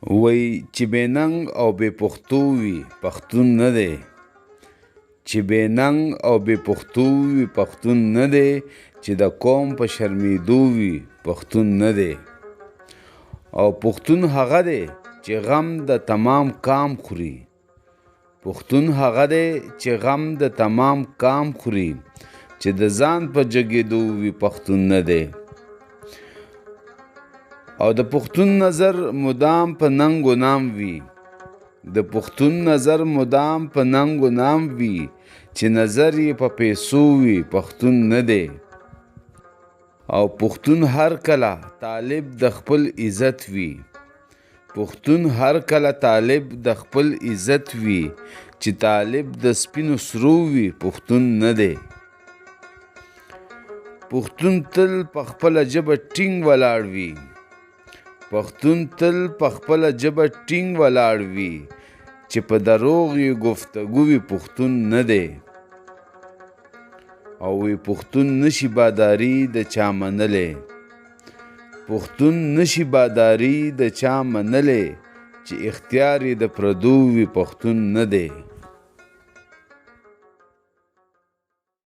وی چې بې ننګ او بې پښتو وي پښتون نه دی. چې بې ننګ او بې پښتو وي پښتون نه دی. چې د قوم په شرمېدو وي پښتون نه دی. او پښتون هغه دی چې غم د تمام کام خوري. پښتون هغه دی چې غم د تمام کام خوري. چې د ځان په جګېدو وي پښتون نه دی. او د پښتون نظر مدام په ننګ و نام وي. د پښتون نظر مدام په ننګ و نام وي. چې نظر یې په پیسو وي پښتون نه دی. او پښتون هر کله طالب د خپل عزت وي. پښتون هر کله طالب د خپل عزت وي. چې طالب د سپینو سرو وي پښتون نه دی. پښتون تل په خپله ژبه ټینګ ولاړ وي. پښتون تل په خپله ژبه ټینګ ولاړ وي. چې په دروغ یې گفتگو وي پښتون نه دی. او وی پښتون نشي باداري د چا منلې. پښتون نشي باداري د چا منلې. چې اختیار یې د پردو وي پښتون نه دی.